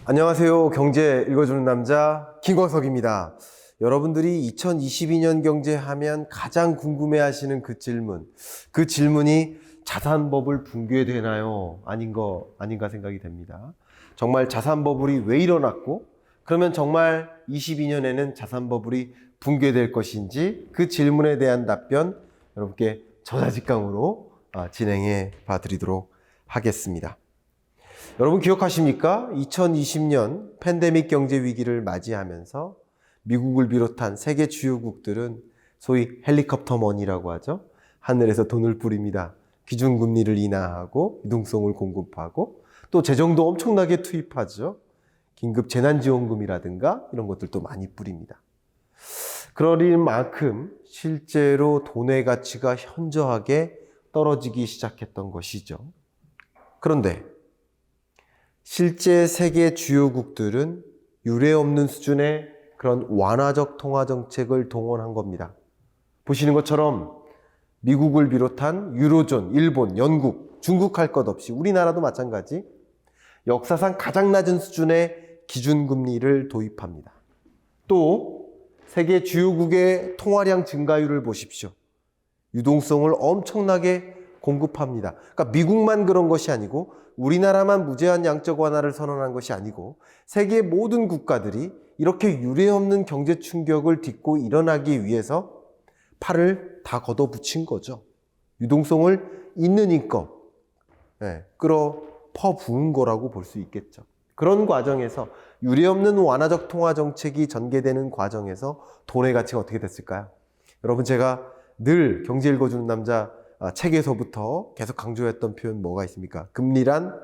안녕하세요. 경제 읽어주는 남자 김광석입니다. 여러분들이 2022년 경제하면 가장 궁금해하시는 그 질문이 자산버블 붕괴되나요? 아닌가 생각이 됩니다. 정말 자산버블이 왜 일어났고, 그러면 정말 22년에는 자산버블이 붕괴될 것인지, 그 질문에 대한 답변 여러분께 저자직강으로 진행해 봐드리도록 하겠습니다. 여러분 기억하십니까? 2020년 팬데믹 경제 위기를 맞이하면서 미국을 비롯한 세계 주요국들은 소위 헬리콥터 머니라고 하죠. 하늘에서 돈을 뿌립니다. 기준금리를 인하하고 유동성을 공급하고 또 재정도 엄청나게 투입하죠. 긴급 재난지원금이라든가 이런 것들도 많이 뿌립니다. 그러는 만큼 실제로 돈의 가치가 현저하게 떨어지기 시작했던 것이죠. 그런데 실제 세계 주요국들은 유례없는 수준의 그런 완화적 통화 정책을 동원한 겁니다. 보시는 것처럼 미국을 비롯한 유로존, 일본, 영국, 중국 할 것 없이 우리나라도 마찬가지 역사상 가장 낮은 수준의 기준금리를 도입합니다. 또 세계 주요국의 통화량 증가율을 보십시오. 유동성을 엄청나게 공급합니다. 그러니까 미국만 그런 것이 아니고 우리나라만 무제한 양적 완화를 선언한 것이 아니고 세계 모든 국가들이 이렇게 유례없는 경제 충격을 딛고 일어나기 위해서 팔을 다 걷어붙인 거죠. 유동성을 있는 힘껏 끌어 퍼부은 거라고 볼 수 있겠죠. 그런 과정에서 유례없는 완화적 통화 정책이 전개되는 과정에서 돈의 가치가 어떻게 됐을까요? 여러분, 제가 늘 경제 읽어주는 남자 책에서부터 계속 강조했던 표현 뭐가 있습니까? 금리란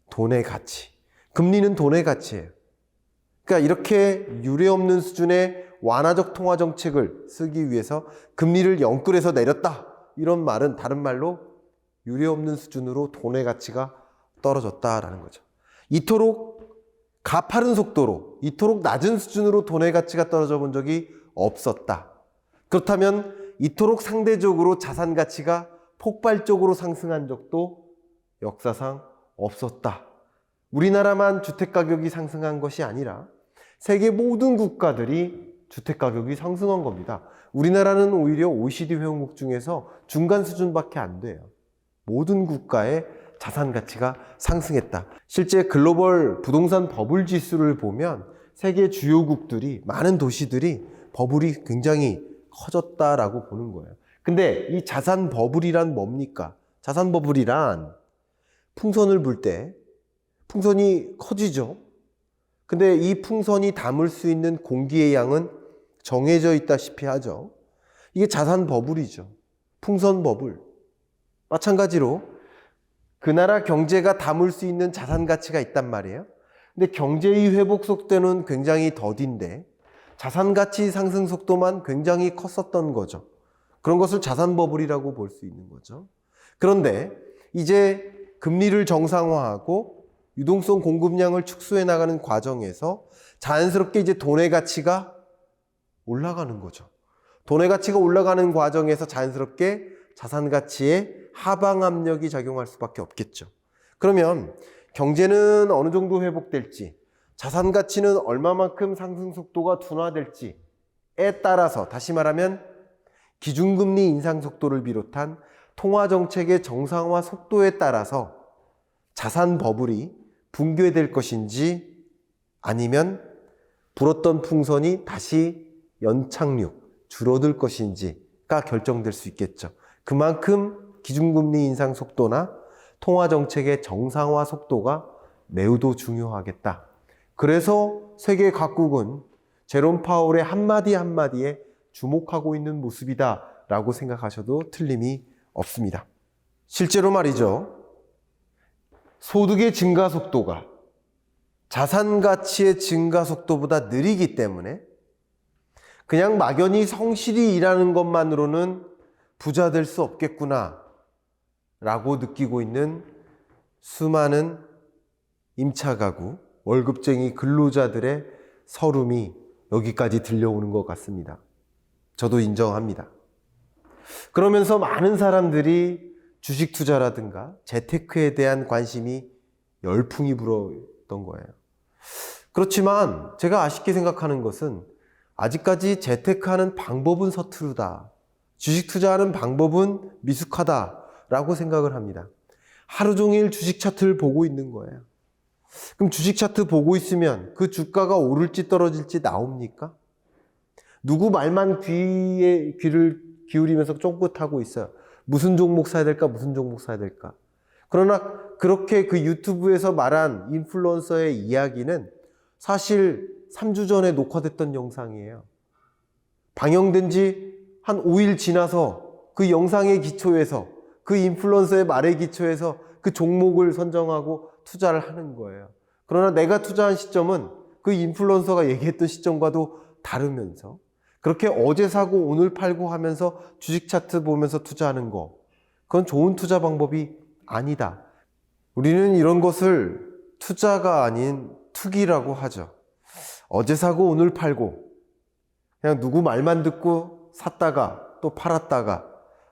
돈의 가치. 금리는 돈의 가치예요. 그러니까 이렇게 유례없는 수준의 완화적 통화 정책을 쓰기 위해서 금리를 0%에서 내렸다. 이런 말은 다른 말로 유례없는 수준으로 돈의 가치가 떨어졌다라는 거죠. 이토록 가파른 속도로, 이토록 낮은 수준으로 돈의 가치가 떨어져 본 적이 없었다. 그렇다면 이토록 상대적으로 자산 가치가 폭발적으로 상승한 적도 역사상 없었다. 우리나라만 주택 가격이 상승한 것이 아니라 세계 모든 국가들이 주택 가격이 상승한 겁니다. 우리나라는 오히려 OECD 회원국 중에서 중간 수준밖에 안 돼요. 모든 국가의 자산 가치가 상승했다. 실제 글로벌 부동산 버블 지수를 보면 세계 주요국들이, 많은 도시들이 버블이 굉장히 커졌다라고 보는 거예요. 근데 이 자산 버블이란 뭡니까? 자산 버블이란 풍선을 불 때 풍선이 커지죠. 근데 이 풍선이 담을 수 있는 공기의 양은 정해져 있다시피 하죠. 이게 자산 버블이죠. 풍선 버블. 마찬가지로 그 나라 경제가 담을 수 있는 자산 가치가 있단 말이에요. 근데 경제의 회복 속도는 굉장히 더딘데 자산 가치 상승 속도만 굉장히 컸었던 거죠. 그런 것을 자산 버블이라고 볼 수 있는 거죠. 그런데 이제 금리를 정상화하고 유동성 공급량을 축소해 나가는 과정에서 자연스럽게 이제 돈의 가치가 올라가는 거죠. 돈의 가치가 올라가는 과정에서 자연스럽게 자산 가치에 하방 압력이 작용할 수밖에 없겠죠. 그러면 경제는 어느 정도 회복될지, 자산 가치는 얼마만큼 상승 속도가 둔화될지에 따라서, 다시 말하면 기준금리 인상 속도를 비롯한 통화 정책의 정상화 속도에 따라서 자산 버블이 붕괴될 것인지 아니면 불었던 풍선이 다시 연착륙, 줄어들 것인지가 결정될 수 있겠죠. 그만큼 기준금리 인상 속도나 통화 정책의 정상화 속도가 매우도 중요하겠다. 그래서 세계 각국은 제롬 파월의 한마디 한마디에 주목하고 있는 모습이다라고 생각하셔도 틀림이 없습니다. 실제로 말이죠. 소득의 증가 속도가 자산 가치의 증가 속도보다 느리기 때문에 그냥 막연히 성실히 일하는 것만으로는 부자 될 수 없겠구나 라고 느끼고 있는 수많은 임차 가구, 월급쟁이 근로자들의 서름이 여기까지 들려오는 것 같습니다. 저도 인정합니다. 그러면서 많은 사람들이 주식 투자라든가 재테크에 대한 관심이 열풍이 불었던 거예요. 그렇지만 제가 아쉽게 생각하는 것은 아직까지 재테크하는 방법은 서투르다. 주식 투자하는 방법은 미숙하다라고 생각을 합니다. 하루 종일 주식 차트를 보고 있는 거예요. 그럼 주식 차트 보고 있으면 그 주가가 오를지 떨어질지 나옵니까? 누구 말만 귀를 기울이면서 쫑긋하고 있어요. 무슨 종목 사야 될까? 무슨 종목 사야 될까? 그러나 그렇게 그 유튜브에서 말한 인플루언서의 이야기는 사실 3주 전에 녹화됐던 영상이에요. 방영된 지 한 5일 지나서 그 영상의 기초에서 그 인플루언서의 말의 기초에서 그 종목을 선정하고 투자를 하는 거예요. 그러나 내가 투자한 시점은 그 인플루언서가 얘기했던 시점과도 다르면서 그렇게 어제 사고 오늘 팔고 하면서 주식 차트 보면서 투자하는 거, 그건 좋은 투자 방법이 아니다. 우리는 이런 것을 투자가 아닌 투기라고 하죠. 어제 사고 오늘 팔고 그냥 누구 말만 듣고 샀다가 또 팔았다가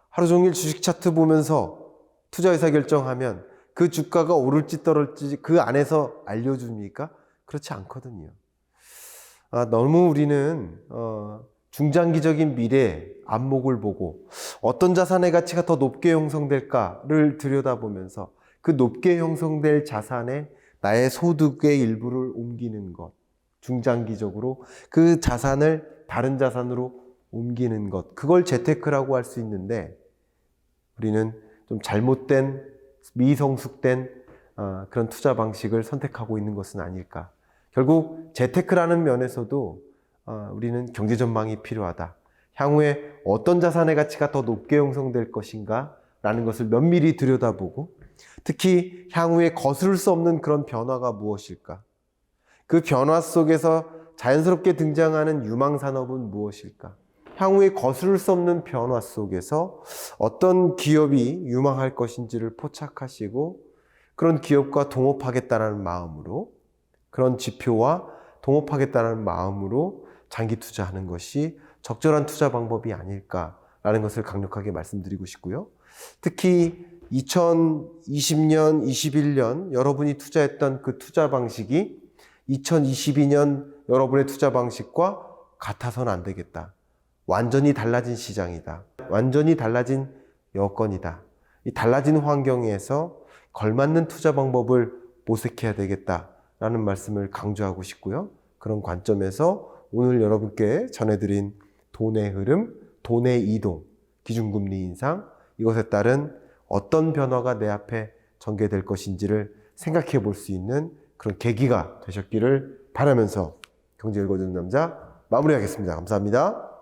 하루 종일 주식 차트 보면서 투자 의사 결정하면 그 주가가 오를지 떨어질지 그 안에서 알려줍니까? 그렇지 않거든요. 너무 우리는 중장기적인 미래 안목을 보고 어떤 자산의 가치가 더 높게 형성될까를 들여다보면서 그 높게 형성될 자산에 나의 소득의 일부를 옮기는 것, 중장기적으로 그 자산을 다른 자산으로 옮기는 것, 그걸 재테크라고 할 수 있는데 우리는 좀 잘못된 미성숙된 그런 투자 방식을 선택하고 있는 것은 아닐까. 결국 재테크라는 면에서도 우리는 경제 전망이 필요하다. 향후에 어떤 자산의 가치가 더 높게 형성될 것인가 라는 것을 면밀히 들여다보고 특히 향후에 거스를 수 없는 그런 변화가 무엇일까? 그 변화 속에서 자연스럽게 등장하는 유망산업은 무엇일까? 향후에 거스를 수 없는 변화 속에서 어떤 기업이 유망할 것인지를 포착하시고 그런 기업과 동업하겠다는 마음으로 그런 지표와 동업하겠다는 마음으로 장기 투자하는 것이 적절한 투자 방법이 아닐까라는 것을 강력하게 말씀드리고 싶고요. 특히 2020년, 21년 여러분이 투자했던 그 투자 방식이 2022년 여러분의 투자 방식과 같아서는 안 되겠다. 완전히 달라진 시장이다. 완전히 달라진 여건이다. 이 달라진 환경에서 걸맞는 투자 방법을 모색해야 되겠다라는 말씀을 강조하고 싶고요. 그런 관점에서 오늘 여러분께 전해드린 돈의 흐름, 돈의 이동, 기준금리 인상, 이것에 따른 어떤 변화가 내 앞에 전개될 것인지를 생각해 볼 수 있는 그런 계기가 되셨기를 바라면서 경제 읽어주는 남자 마무리하겠습니다. 감사합니다.